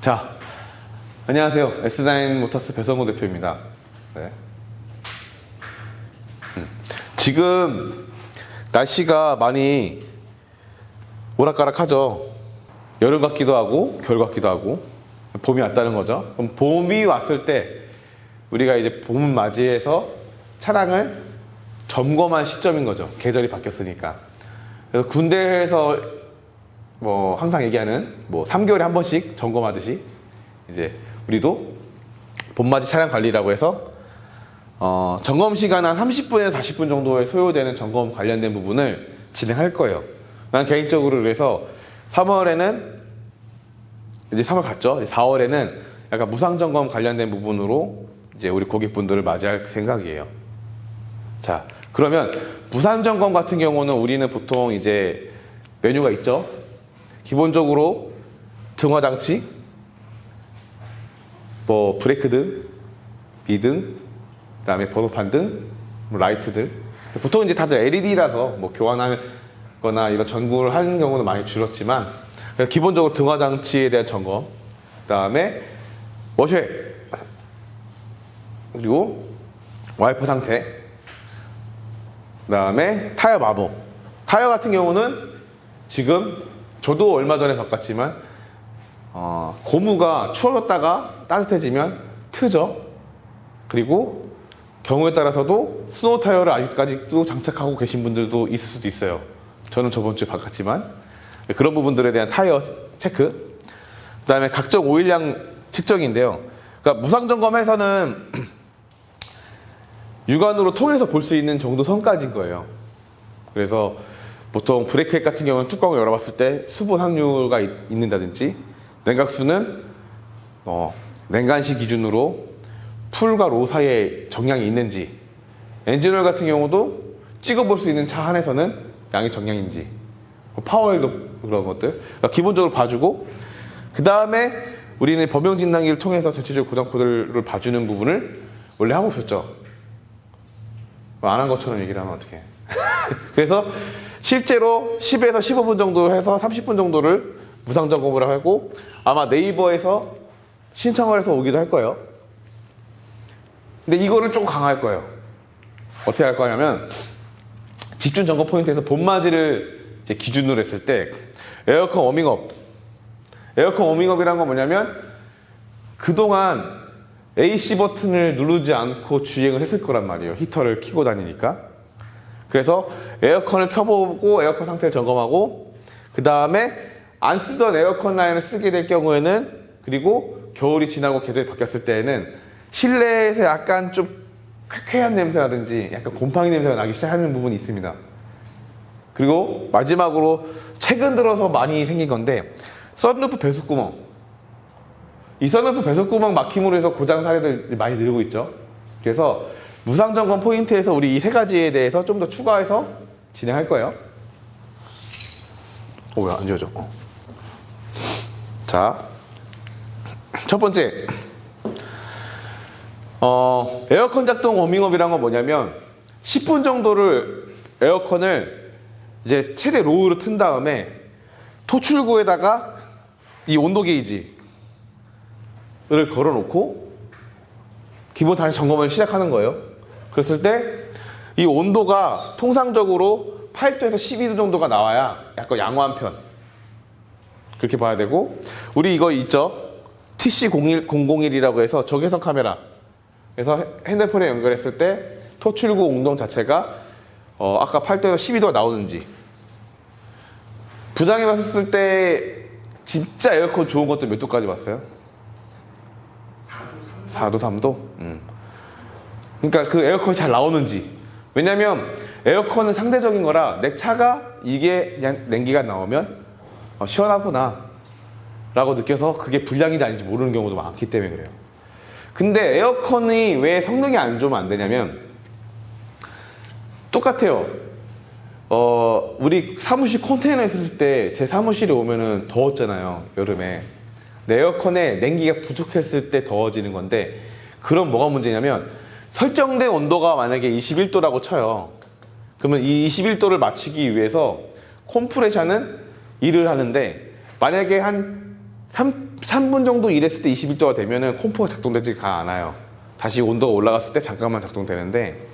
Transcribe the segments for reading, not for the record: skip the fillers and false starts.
자, 안녕하세요. S9 모터스 배성호 대표입니다. 네. 지금 날씨가 많이 오락가락하죠. 여름 같기도 하고 겨울 같기도 하고 봄이 왔다는 거죠. 그럼 봄이 왔을 때 우리가 이제 봄을 맞이해서 차량을 점검한 시점인 거죠. 계절이 바뀌었으니까. 그래서 군대에서 뭐 항상 얘기하는 뭐 3개월에 한 번씩 점검하듯이 이제 우리도 봄맞이 차량 관리라고 해서 점검 시간 한 30분에서 40분 정도에 소요되는 점검 관련된 부분을 진행할 거예요. 난 개인적으로 그래서 3월에는 이제 3월 갔죠. 4월에는 약간 무상 점검 관련된 부분으로 이제 우리 고객분들을 맞이할 생각이에요. 자, 그러면 무상 점검 같은 경우는 우리는 보통 이제 메뉴가 있죠. 기본적으로 등화 장치, 뭐 브레이크 등, 비등, 그다음에 번호판 등, 뭐 라이트들. 보통 이제 다들 LED라서 뭐 교환하거나 이런 전구를 하는 경우는 많이 줄었지만 기본적으로 등화 장치에 대한 점검, 그다음에 워셔, 그리고 와이퍼 상태, 그다음에 타이어 마모. 타이어 같은 경우는 지금 저도 얼마 전에 바꿨지만 고무가 추워졌다가 따뜻해지면 트죠. 그리고 경우에 따라서도 스노우 타이어를 아직까지도 장착하고 계신 분들도 있을 수도 있어요. 저는 저번 주에 바꿨지만 그런 부분들에 대한 타이어 체크, 그 다음에 각종 오일량 측정인데요. 그러니까 무상 점검에서는 육안으로 통해서 볼 수 있는 정도 선까지인 거예요. 그래서 보통 브레이크액 같은 경우는 뚜껑을 열어봤을 때 수분 함유가 있는다든지, 냉각수는 냉간시 기준으로 풀과 로 사이에 정량이 있는지, 엔진오일 같은 경우도 찍어볼 수 있는 차 안에서는 양이 정량인지, 파워오일도 그런 것들 그러니까 기본적으로 봐주고, 그 다음에 우리는 범용 진단기를 통해서 전체적 고장 코드를 봐주는 부분을 원래 하고 있었죠. 안 한 것처럼 얘기를 하면 어떡해. 그래서 실제로 10에서 15분 정도 해서 30분 정도를 무상 점검을 하고, 아마 네이버에서 신청을 해서 오기도 할 거예요. 근데 이거를 좀 강화할 거예요. 어떻게 할 거냐면, 집중 점검 포인트에서 봄맞이를 이제 기준으로 했을 때 에어컨 워밍업. 에어컨 워밍업이란 건 뭐냐면, 그동안 AC 버튼을 누르지 않고 주행을 했을 거란 말이에요. 히터를 켜고 다니니까. 그래서 에어컨을 켜보고 에어컨 상태를 점검하고, 그 다음에 안 쓰던 에어컨 라인을 쓰게 될 경우에는, 그리고 겨울이 지나고 계절이 바뀌었을 때에는 실내에서 약간 좀 쾌쾌한 냄새라든지 약간 곰팡이 냄새가 나기 시작하는 부분이 있습니다. 그리고 마지막으로 최근 들어서 많이 생긴 건데, 썬루프 배수구멍. 이 썬루프 배수구멍 막힘으로 해서 고장 사례들 많이 늘고 있죠. 그래서 무상 점검 포인트에서 우리 이 세 가지에 대해서 좀 더 추가해서 진행할 거예요. 왜 안 지워져? 자, 첫 번째, 에어컨 작동 워밍업이란 건 뭐냐면, 10분 정도를 에어컨을 이제 최대 로우로 튼 다음에 토출구에다가 이 온도 게이지를 걸어 놓고 기본 다시 점검을 시작하는 거예요. 그랬을 때 이 온도가 통상적으로 8도에서 12도 정도가 나와야 약간 양호한 편, 그렇게 봐야 되고, 우리 이거 있죠, TC001이라고 해서 적외선 카메라, 그래서 핸드폰에 연결했을 때 토출구 온도 자체가 아까 8도에서 12도가 나오는지, 부장해 봤을 때 진짜 에어컨 좋은 것들 몇 도까지 봤어요? 4도, 3도? 그러니까 그 에어컨이 잘 나오는지. 왜냐면 에어컨은 상대적인 거라, 내 차가 이게 그냥 냉기가 나오면 시원하구나 라고 느껴서 그게 불량인지 아닌지 모르는 경우도 많기 때문에 그래요. 근데 에어컨이 왜 성능이 안 좋으면 안 되냐면, 똑같아요. 우리 사무실 컨테이너 있을 때 제 사무실에 오면은 더웠잖아요, 여름에. 근데 에어컨에 냉기가 부족했을 때 더워지는 건데, 그럼 뭐가 문제냐면, 설정된 온도가 만약에 21도라고 쳐요. 그러면 이 21도를 맞추기 위해서 컴프레셔는 일을 하는데, 만약에 한 3분 정도 일했을 때 21도가 되면은 컴프가 작동되지가 않아요. 다시 온도가 올라갔을 때 잠깐만 작동되는데,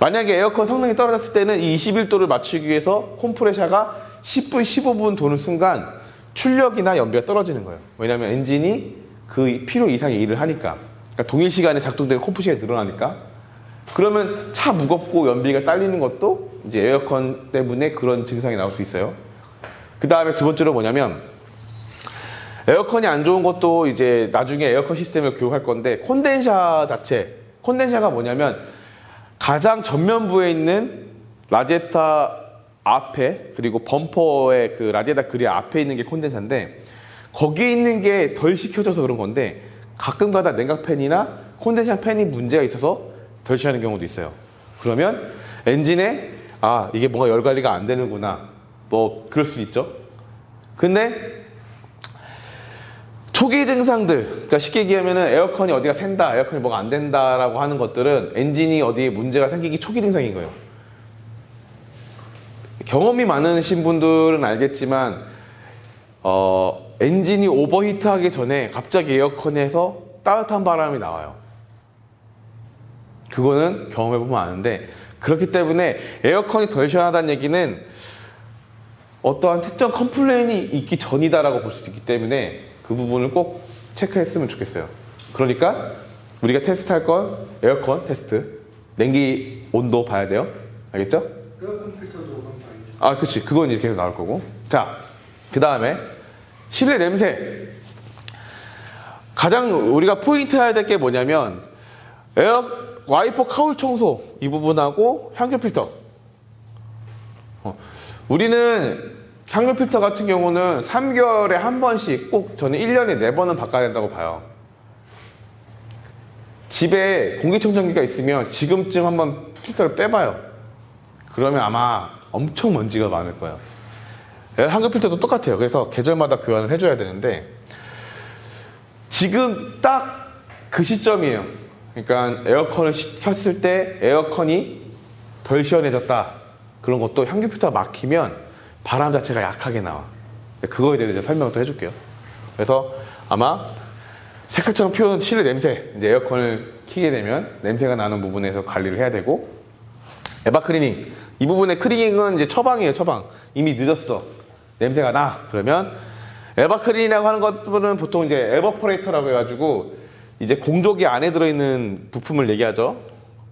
만약에 에어컨 성능이 떨어졌을 때는 이 21도를 맞추기 위해서 컴프레셔가 10분, 15분 도는 순간 출력이나 연비가 떨어지는 거예요. 왜냐하면 엔진이 그 필요 이상의 일을 하니까. 그러니까 동일 시간에 작동되는 컴프 시간이 늘어나니까. 그러면 차 무겁고 연비가 딸리는 것도 이제 에어컨 때문에 그런 증상이 나올 수 있어요. 그 다음에 두 번째로 뭐냐면, 에어컨이 안 좋은 것도 이제 나중에 에어컨 시스템을 교육할 건데, 콘덴서 자체, 콘덴서가 뭐냐면 가장 전면부에 있는 라디에이터 앞에, 그리고 범퍼의 그 라디에이터 그릴 앞에 있는 게 콘덴서인데, 거기에 있는 게 덜 식혀져서 그런 건데, 가끔가다 냉각팬이나 콘덴서 팬이 문제가 있어서 덜 식하는 경우도 있어요. 그러면 엔진에 이게 뭔가 열 관리가 안 되는구나, 뭐 그럴 수 있죠. 근데 초기 증상들, 그러니까 쉽게 얘기하면은 에어컨이 어디가 샌다, 에어컨이 뭐가 안 된다라고 하는 것들은 엔진이 어디에 문제가 생기기 초기 증상인 거예요. 경험이 많으신 분들은 알겠지만 엔진이 오버히트하기 전에 갑자기 에어컨에서 따뜻한 바람이 나와요. 그거는 경험해보면 아는데, 그렇기 때문에 에어컨이 덜 시원하다는 얘기는 어떠한 특정 컴플레인이 있기 전이다라고 볼 수 있기 때문에 그 부분을 꼭 체크했으면 좋겠어요. 그러니까 우리가 테스트할 건 에어컨 테스트, 냉기 온도 봐야 돼요. 알겠죠? 에어컨 필터도 한번 봐야죠. 그치. 그건 이제 계속 나올 거고. 자, 그 다음에 실내 냄새. 가장 우리가 포인트 해야 될 게 뭐냐면, 와이퍼 카울 청소 이 부분하고 향균 필터. 우리는 향균 필터 같은 경우는 3개월에 한 번씩, 꼭 저는 1년에 4번은 바꿔야 된다고 봐요. 집에 공기청정기가 있으면 지금쯤 한번 필터를 빼봐요. 그러면 아마 엄청 먼지가 많을 거예요. 향균 필터도 똑같아요. 그래서 계절마다 교환을 해줘야 되는데, 지금 딱 그 시점이에요. 그러니까 에어컨을 켰을 때 에어컨이 덜 시원해졌다, 그런 것도 향균 필터가 막히면 바람 자체가 약하게 나와. 그거에 대해서 이제 설명을 또 해줄게요. 그래서 아마 색깔처럼 피우는 실내 냄새, 이제 에어컨을 켜게 되면 냄새가 나는 부분에서 관리를 해야 되고, 에바 클리닝, 이 부분의 클리닝은 이제 처방이에요. 처방. 이미 늦었어, 냄새가 나. 그러면 에바 클리닝이라고 하는 것들은 보통 이제 에버포레이터라고 해가지고 이제 공조기 안에 들어있는 부품을 얘기하죠.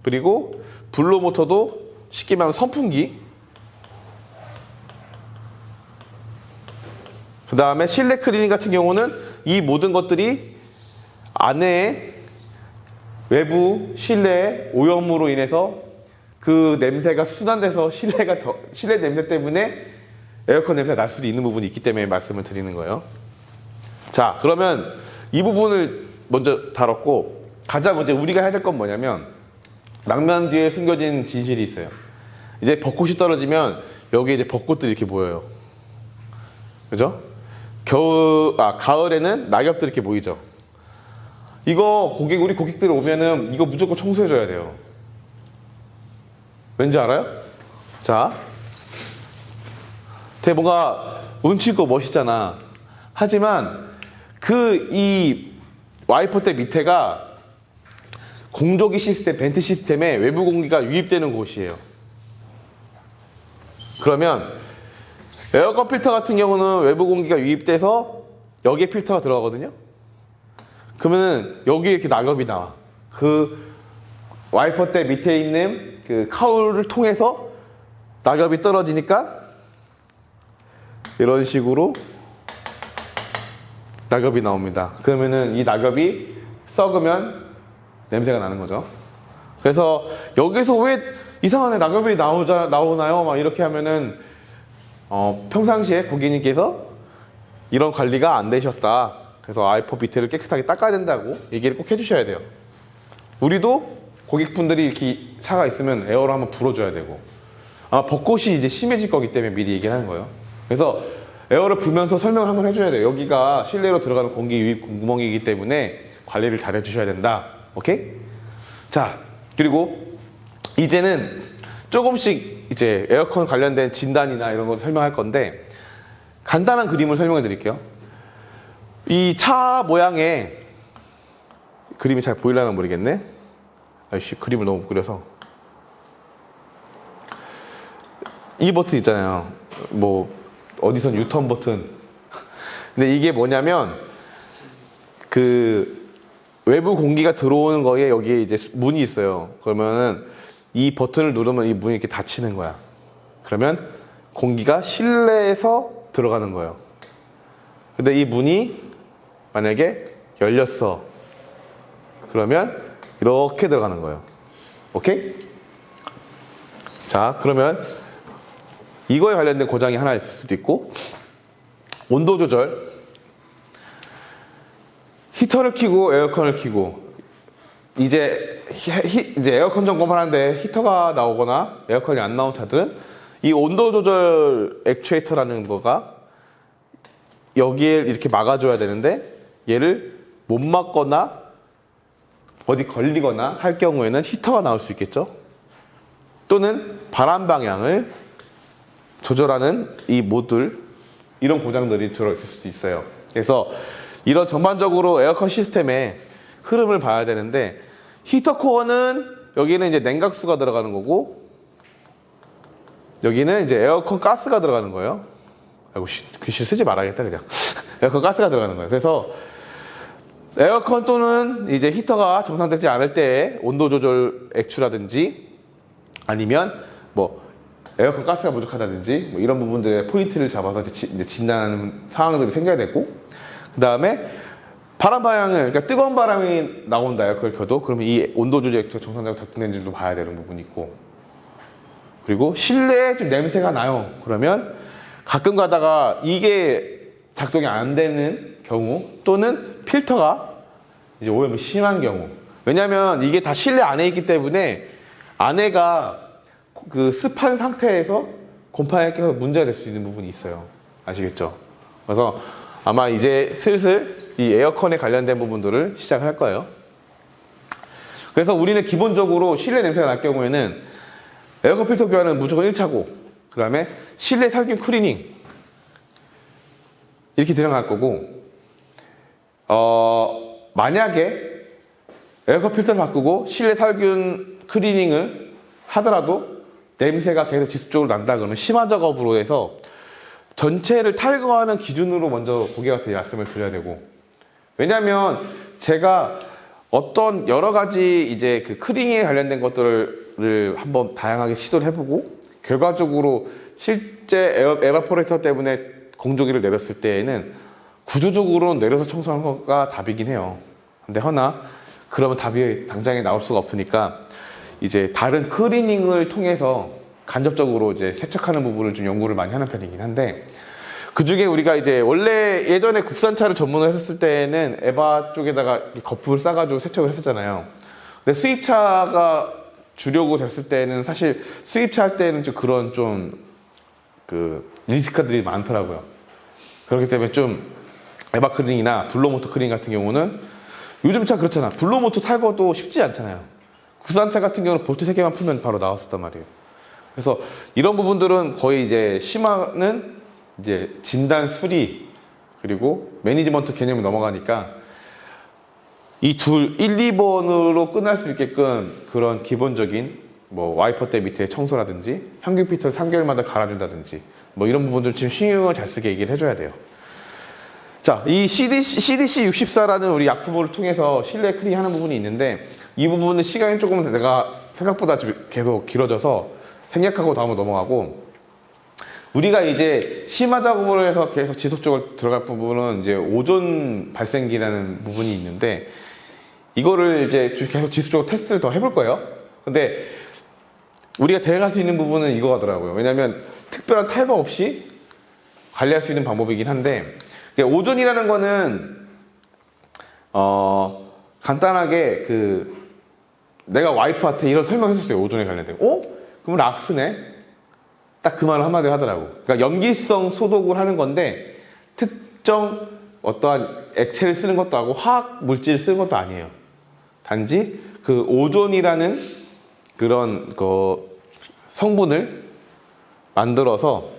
그리고 블로 모터도 쉽게 말하면 선풍기. 그 다음에 실내 클리닝 같은 경우는 이 모든 것들이 안에 외부 실내의 오염으로 인해서 그 냄새가 순환돼서 실내 냄새 때문에 에어컨 냄새가 날 수도 있는 부분이 있기 때문에 말씀을 드리는 거예요. 자, 그러면 이 부분을 먼저 다뤘고, 가장 이제 우리가 해야 될 건 뭐냐면, 낭만 뒤에 숨겨진 진실이 있어요. 이제 벚꽃이 떨어지면 여기에 이제 벚꽃들이 이렇게 모여요. 그죠? 가을에는 낙엽들이 이렇게 모이죠. 이거 우리 고객들 오면은 이거 무조건 청소해줘야 돼요. 왠지 알아요? 자, 되게 뭔가 운치 있고 멋있잖아. 하지만 이 와이퍼대 밑에가 공조기 시스템, 벤트 시스템에 외부 공기가 유입되는 곳이에요. 그러면 에어컨 필터 같은 경우는 외부 공기가 유입돼서 여기에 필터가 들어가거든요. 그러면 여기에 이렇게 낙엽이 나와. 그 와이퍼대 밑에 있는 그 카울을 통해서 낙엽이 떨어지니까 이런 식으로 낙엽이 나옵니다. 그러면은 이 낙엽이 썩으면 냄새가 나는 거죠. 그래서 여기서 왜 이상하네, 낙엽이 나오나요? 막 이렇게 하면은 평상시에 고객님께서 이런 관리가 안 되셨다. 그래서 와이퍼 밑에를 깨끗하게 닦아야 된다고 얘기를 꼭 해주셔야 돼요. 우리도 고객분들이 이렇게 차가 있으면 에어를 한번 불어줘야 되고, 벚꽃이 이제 심해질 거기 때문에 미리 얘기를 하는 거예요. 그래서 에어를 불면서 설명을 한번 해줘야 돼요. 여기가 실내로 들어가는 공기 유입 구멍이기 때문에 관리를 잘 해주셔야 된다. 오케이? 자, 그리고 이제는 조금씩 이제 에어컨 관련된 진단이나 이런 거 설명할 건데, 간단한 그림을 설명해 드릴게요. 이 차 모양의 그림이 잘 보이려나 모르겠네. 아이씨, 그림을 너무 못 그려서. 이 버튼 있잖아요. 뭐 어디선 유턴 버튼. 근데 이게 뭐냐면 그 외부 공기가 들어오는 거에 여기에 이제 문이 있어요. 그러면은 이 버튼을 누르면 이 문이 이렇게 닫히는 거야. 그러면 공기가 실내에서 들어가는 거예요. 근데 이 문이 만약에 열렸어. 그러면 이렇게 들어가는 거예요. 오케이? 자, 그러면 이거에 관련된 고장이 하나 있을 수도 있고, 온도 조절. 히터를 켜고 에어컨을 켜고, 이제 에어컨 점검을 하는데 히터가 나오거나 에어컨이 안 나온 차들은 이 온도 조절 액추에이터라는 거가 여기에 이렇게 막아줘야 되는데, 얘를 못 막거나 어디 걸리거나 할 경우에는 히터가 나올 수 있겠죠. 또는 바람 방향을 조절하는 이 모듈, 이런 고장들이 들어있을 수도 있어요. 그래서 이런 전반적으로 에어컨 시스템의 흐름을 봐야 되는데, 히터 코어는 여기는 이제 냉각수가 들어가는 거고, 여기는 이제 에어컨 가스가 들어가는 거예요. 아이고, 글씨 쓰지 말아야겠다 그냥. 에어컨 가스가 들어가는 거예요. 그래서 에어컨 또는 이제 히터가 정상되지 않을 때 온도 조절 액추라든지, 아니면 뭐 에어컨 가스가 부족하다든지, 뭐 이런 부분들의 포인트를 잡아서 이제 진단하는 상황들이 생겨야 되고, 그 다음에 바람 방향을, 그러니까 뜨거운 바람이 나온다, 에어컨을 켜도. 그러면 이 온도 조절 액추가 정상적으로 작동되는지도 봐야 되는 부분이 있고, 그리고 실내에 좀 냄새가 나요. 그러면 가끔 가다가 이게 작동이 안 되는 경우, 또는 필터가 이제 오염이 심한 경우. 왜냐면 이게 다 실내 안에 있기 때문에 안에가 그 습한 상태에서 곰팡이가 껴서 문제가 될 수 있는 부분이 있어요. 아시겠죠? 그래서 아마 이제 슬슬 이 에어컨에 관련된 부분들을 시작할 거예요. 그래서 우리는 기본적으로 실내 냄새가 날 경우에는 에어컨 필터 교환은 무조건 1차고, 그 다음에 실내 살균 클리닝 이렇게 들어갈 거고, 만약에 에어컨 필터를 바꾸고 실내 살균 클리닝을 하더라도 냄새가 계속 지속적으로 난다 그러면 심화 작업으로 해서 전체를 탈거하는 기준으로 먼저 고객한테 말씀을 드려야 되고, 왜냐면 제가 어떤 여러 가지 이제 그 클리닝에 관련된 것들을 한번 다양하게 시도를 해보고, 결과적으로 실제 에바포레이터 때문에 공조기를 내렸을 때에는 구조적으로 내려서 청소하는 거가 답이긴 해요. 근데 허나 그러면 답이 당장에 나올 수가 없으니까 이제 다른 클리닝을 통해서 간접적으로 이제 세척하는 부분을 좀 연구를 많이 하는 편이긴 한데, 그 중에 우리가 이제 원래 예전에 국산차를 전문으로 했었을 때는 에바 쪽에다가 거품을 싸가지고 세척을 했었잖아요. 근데 수입차가 주려고 됐을 때는 사실 수입차 할 때는 좀 그런 좀 그 리스크들이 많더라고요. 그렇기 때문에 좀 에바 클리닝이나 블로모터 클리닝 같은 경우는, 요즘 차 그렇잖아. 블로모터 탈거도 쉽지 않잖아요. 국산차 같은 경우는 볼트 3개만 풀면 바로 나왔었단 말이에요. 그래서 이런 부분들은 거의 이제 심화는 이제 진단 수리 그리고 매니지먼트 개념이 넘어가니까 이 둘 1, 2번으로 끝날 수 있게끔 그런 기본적인 뭐 와이퍼대 밑에 청소라든지 평균 필터를 3개월마다 갈아준다든지 뭐 이런 부분들 지금 신경을 잘 쓰게 얘기를 해줘야 돼요. 자, 이 CDC64라는 우리 약품을 통해서 실내 클리닝 하는 부분이 있는데, 이 부분은 시간이 조금 내가 생각보다 계속 길어져서 생략하고 다음으로 넘어가고, 우리가 이제 심화 작업을 해서 계속 지속적으로 들어갈 부분은 이제 오존 발생기라는 부분이 있는데, 이거를 이제 계속 지속적으로 테스트를 더 해볼 거예요. 근데 우리가 대응할 수 있는 부분은 이거더라고요. 왜냐면 특별한 탈거 없이 관리할 수 있는 방법이긴 한데, 오존이라는 거는 간단하게 내가 와이프한테 이런 설명했었어요. 오존에 관련된. 그럼 락스네? 딱 그 말을 한마디로 하더라고. 그러니까 염기성 소독을 하는 건데 특정 어떠한 액체를 쓰는 것도 아니고 화학 물질을 쓰는 것도 아니에요. 단지 그 오존이라는 그런 성분을 만들어서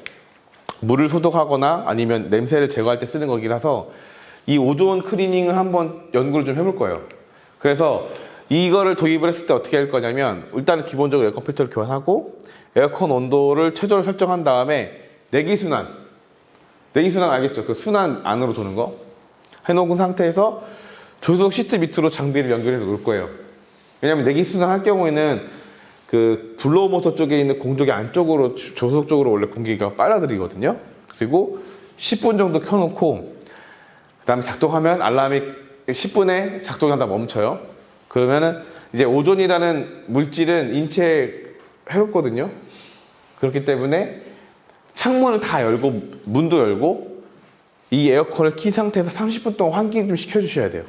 물을 소독하거나 아니면 냄새를 제거할 때 쓰는 거기라서 이 오존 클리닝을 한번 연구를 좀 해볼 거예요. 그래서 이거를 도입을 했을 때 어떻게 할 거냐면 일단은 기본적으로 에어컨 필터를 교환하고 에어컨 온도를 최저로 설정한 다음에 내기순환 알겠죠? 그 순환 안으로 도는 거 해놓은 상태에서 조수석 시트 밑으로 장비를 연결해서 놓을 거예요. 왜냐면 내기순환 할 경우에는 그 블로우 모터 쪽에 있는 공조기 안쪽으로 조수석 쪽으로 원래 공기가 빨아들이거든요. 그리고 10분 정도 켜놓고 그 다음에 작동하면 알람이 10분에 작동하다 멈춰요. 그러면은 이제 오존이라는 물질은 인체에 해롭거든요. 그렇기 때문에 창문을 다 열고 문도 열고 이 에어컨을 킨 상태에서 30분 동안 환기 좀 시켜주셔야 돼요.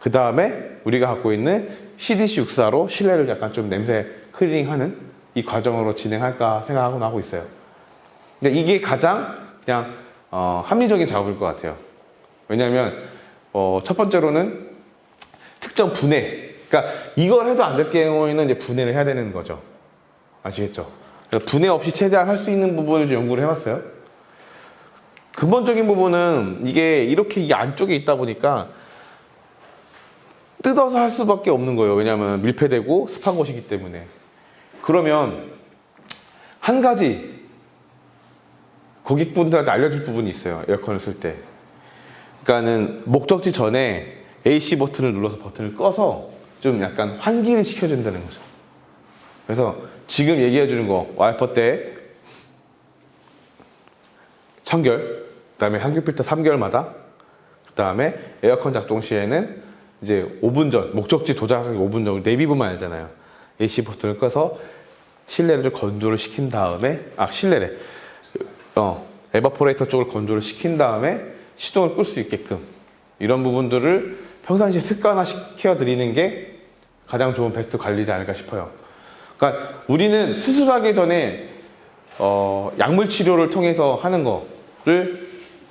그 다음에 우리가 갖고 있는 CDC64로 실내를 약간 좀 냄새 클리닝하는 이 과정으로 진행할까 생각하고 하고 있어요. 근데 이게 가장 그냥 합리적인 작업일 것 같아요. 왜냐하면 첫 번째로는 특정 분해, 그러니까 이걸 해도 안 될 경우에는 이제 분해를 해야 되는 거죠. 아시겠죠? 분해 없이 최대한 할 수 있는 부분을 좀 연구를 해봤어요. 근본적인 부분은 이게 이렇게 이 안쪽에 있다 보니까 뜯어서 할 수밖에 없는 거예요. 왜냐하면 밀폐되고 습한 곳이기 때문에. 그러면 한 가지 고객분들한테 알려줄 부분이 있어요. 에어컨을 쓸 때. 그러니까는 목적지 전에 AC 버튼을 눌러서 버튼을 꺼서 좀 약간 환기를 시켜준다는 거죠. 그래서 지금 얘기해주는 거 와이퍼 때 1000개월, 그 다음에 항균 필터 3개월마다, 그 다음에 에어컨 작동 시에는 이제 5분 전, 목적지 도착하기 5분 전, 내비보면 알잖아요. AC 버튼을 꺼서 실내를 좀 건조를 시킨 다음에, 실내래. 에바포레이터 쪽을 건조를 시킨 다음에 시동을 끌 수 있게끔 이런 부분들을 평상시에 습관화 시켜드리는 게 가장 좋은 베스트 관리지 않을까 싶어요. 그러니까 우리는 수술하기 전에 약물 치료를 통해서 하는 거를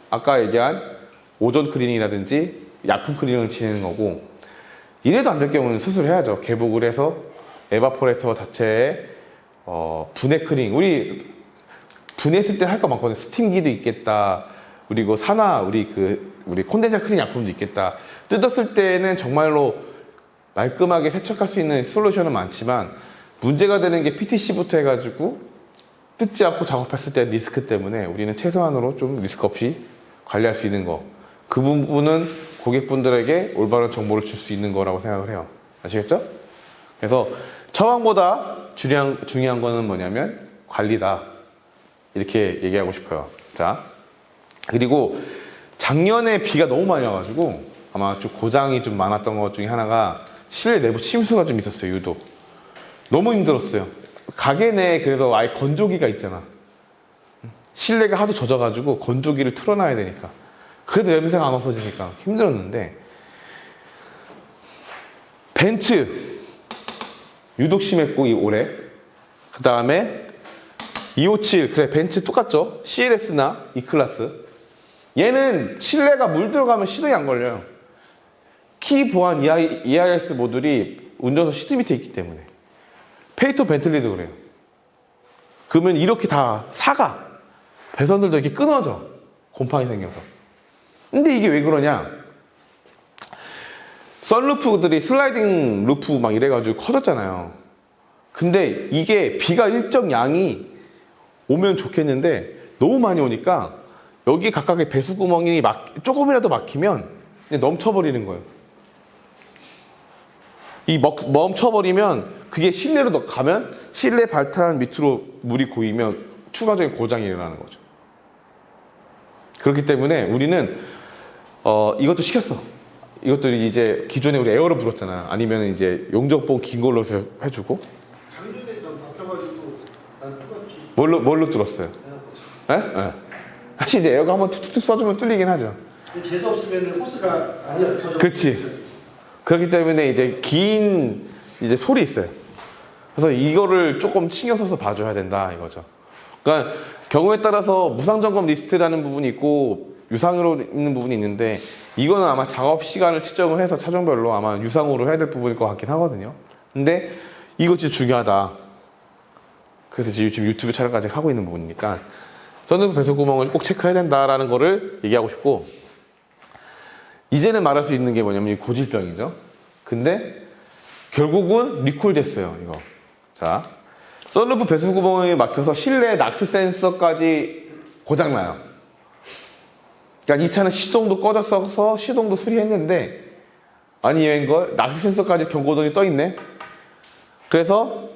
아까 얘기한 오존 클리닝이라든지 약품 클리닝을 치는 거고, 이래도 안 될 경우는 수술해야죠. 개복을 해서 에바포레이터 자체에 분해 클리닝, 우리 분해했을 때 할 거 많거든요. 스팀기도 있겠다. 그리고 우리 콘덴서 클리닝 약품도 있겠다. 뜯었을 때는 정말로 말끔하게 세척할 수 있는 솔루션은 많지만 문제가 되는 게 PTC부터 해가지고 뜯지 않고 작업했을 때 리스크 때문에 우리는 최소한으로 좀 리스크 없이 관리할 수 있는 거, 그 부분은 고객분들에게 올바른 정보를 줄 수 있는 거라고 생각을 해요. 아시겠죠? 그래서 처방보다 중요한 거는 뭐냐면 관리다, 이렇게 얘기하고 싶어요. 자, 그리고 작년에 비가 너무 많이 와가지고 아마 좀 고장이 좀 많았던 것 중에 하나가 실내 내부 침수가 좀 있었어요. 유독 너무 힘들었어요. 가게 내에 그래도 아예 건조기가 있잖아. 실내가 하도 젖어가지고 건조기를 틀어놔야 되니까. 그래도 냄새가 안 없어지니까 힘들었는데, 벤츠 유독 심했고 이 올해. 그 다음에 257, 그래 벤츠 똑같죠? CLS나 E클래스. 얘는 실내가 물 들어가면 시동이 안 걸려요. 키 보안 EIS 모듈이 운전석 시트 밑에 있기 때문에. 페이토 벤틀리도 그래요. 그러면 이렇게 다 사가, 배선들도 이렇게 끊어져, 곰팡이 생겨서. 근데 이게 왜 그러냐? 썬루프들이 슬라이딩 루프 막 이래가지고 커졌잖아요. 근데 이게 비가 일정 양이 오면 좋겠는데 너무 많이 오니까 여기 각각의 배수구멍이 조금이라도 막히면 그냥 넘쳐버리는 거예요. 이 멈춰버리면 그게 실내로 가면 실내 발탄 밑으로 물이 고이면 추가적인 고장이 일어나는 거죠. 그렇기 때문에 우리는 이것도 시켰어. 이것들이 이제 기존에 우리 에어로 불었잖아. 아니면 이제 용접봉 긴 걸로 해주고. 작년에 난 바뀌어가지고 난 뚫었지. 뭘로 뚫었어요? 예? 네? 사실 이제 에어가 한번 툭툭툭 써주면 뚫리긴 하죠. 근데 재수 없으면 호스가 아니야. 그렇지. 그렇기 때문에 이제 긴 이제 솔이 있어요. 그래서 이거를 조금 신경 써서 봐줘야 된다 이거죠. 그러니까 경우에 따라서 무상 점검 리스트라는 부분이 있고 유상으로 있는 부분이 있는데, 이거는 아마 작업 시간을 측정을 해서 차종별로 아마 유상으로 해야 될 부분일 것 같긴 하거든요. 근데 이거 진짜 중요하다. 그래서 지금 유튜브 촬영까지 하고 있는 부분이니까 썬루프 배수 구멍을 꼭 체크해야 된다라는 거를 얘기하고 싶고, 이제는 말할 수 있는 게 뭐냐면 이 고질병이죠. 근데 결국은 리콜 됐어요, 이거. 자, 썬루프 배수 구멍이 막혀서 실내 낙스 센서까지 고장나요. 그러니까 이 차는 시동도 꺼졌어서 시동도 수리했는데 아니 얘인걸 낙스 센서까지 경고등이 떠 있네. 그래서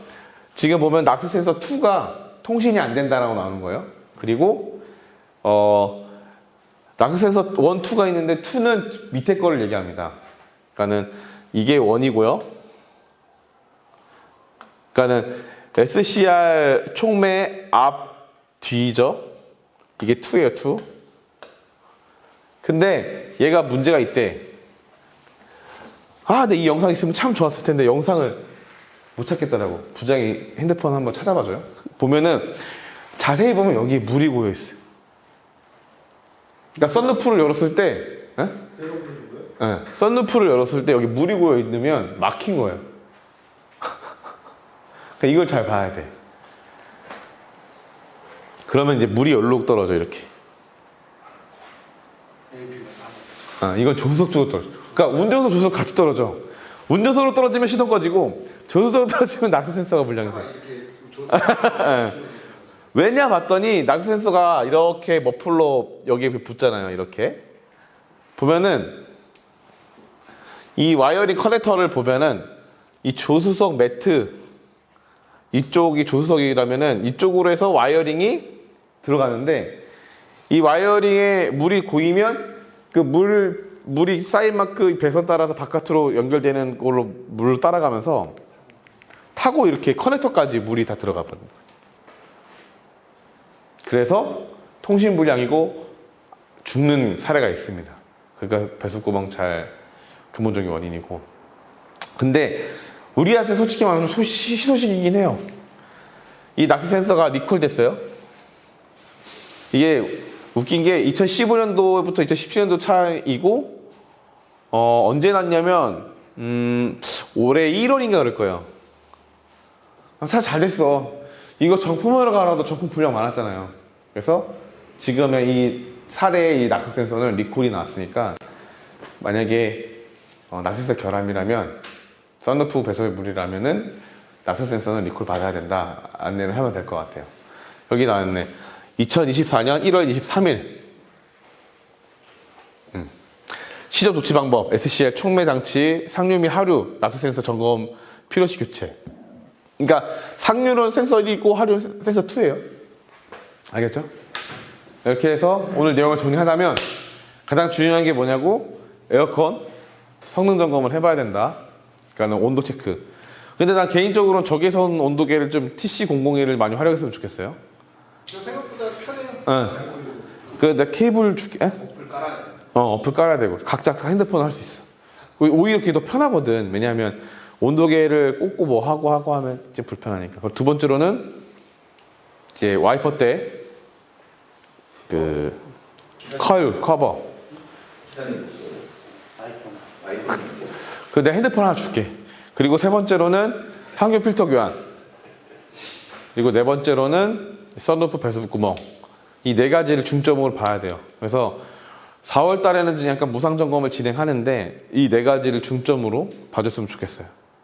지금 보면 낙스 센서 2가 통신이 안 된다라고 나오는 거예요. 그리고 낙스 센서 1, 2가 있는데 2는 밑에 거를 얘기합니다. 그러니까는 이게 1이고요. 그러니까는 SCR 촉매 앞 뒤죠. 이게 2예요, 2. 근데 얘가 문제가 있대. 근데 이 영상 있으면 참 좋았을 텐데 영상을 못 찾겠더라고. 부장이 핸드폰 한번 찾아봐줘요. 보면은 자세히 보면 여기에 물이 고여 있어요. 그러니까 썬루프를 열었을 때, 썬루프를 열었을 때 여기 물이 고여 있으면 막힌 거예요. 그러니까 이걸 잘 봐야 돼. 그러면 이제 물이 여기로 떨어져 이렇게. 이건 조수석 쪽으로 떨어져. 그러니까 운전석 조수석 같이 떨어져. 운전석으로 떨어지면 시동 꺼지고 조수석으로 떨어지면 낙스 센서가 불량해서. 왜냐 봤더니 낙스 센서가 이렇게 머플러 여기에 붙잖아요. 이렇게 보면은 이 와이어링 커넥터를 보면은 이 조수석 매트 이쪽이 조수석이라면은 이쪽으로 해서 와이어링이 들어가는데 이 와이어링에 물이 고이면 그 물이 쌓인 만큼 배선 따라서 바깥으로 연결되는 걸로 물을 따라가면서 타고 이렇게 커넥터까지 물이 다 들어가 버립니다. 그래서 통신 불량이고 죽는 사례가 있습니다. 그러니까 배수구멍 잘 근본적인 원인이고. 근데 우리한테 솔직히 말하면 희소식이긴 해요. 이 낙스 센서가 리콜 됐어요. 이게 웃긴 게 2015년도부터 2017년도 차이고 언제 났냐면 올해 1월인가 그럴 거예요. 차 잘 됐어. 이거 정품하러 가라도 정품 불량 많았잖아요. 그래서 지금의 이 사례의 이 낙스 센서는 리콜이 나왔으니까 만약에 낙스 센서 결함이라면 썬루프 배수의 물이라면은 낙스 센서는 리콜 받아야 된다 안내를 하면 될 것 같아요. 여기 나왔네. 2024년 1월 23일 시정 조치 방법 SCR 촉매 장치 상류 및 하류 낙스 센서 점검 필요시 교체. 그러니까 상류는 센서 1이고 하류는 센서 2예요. 알겠죠? 이렇게 해서 오늘 내용을 정리하자면 가장 중요한 게 뭐냐고 에어컨 성능 점검을 해봐야 된다. 그러니까 온도 체크. 근데 난 개인적으로는 적외선 온도계를 좀 TC001을 많이 활용했으면 좋겠어요. 생각보다 편해요. 잘 보이고. 내 케이블 줄게. 어플 깔아야 돼. 어플 깔아야 되고 각자 핸드폰 할 수 있어. 오히려 그게 더 편하거든. 왜냐하면 온도계를 꽂고 뭐 하고 하면 이제 불편하니까. 그리고 두 번째로는 이제 와이퍼 때 그 커버. 내 핸드폰 하나 줄게. 그리고 세 번째로는 항균 필터 교환. 그리고 네 번째로는 썬루프 배수 구멍. 이 네 가지를 중점으로 봐야 돼요. 그래서 4월 달에는 약간 무상 점검을 진행하는데 이 네 가지를 중점으로 봐줬으면 좋겠어요.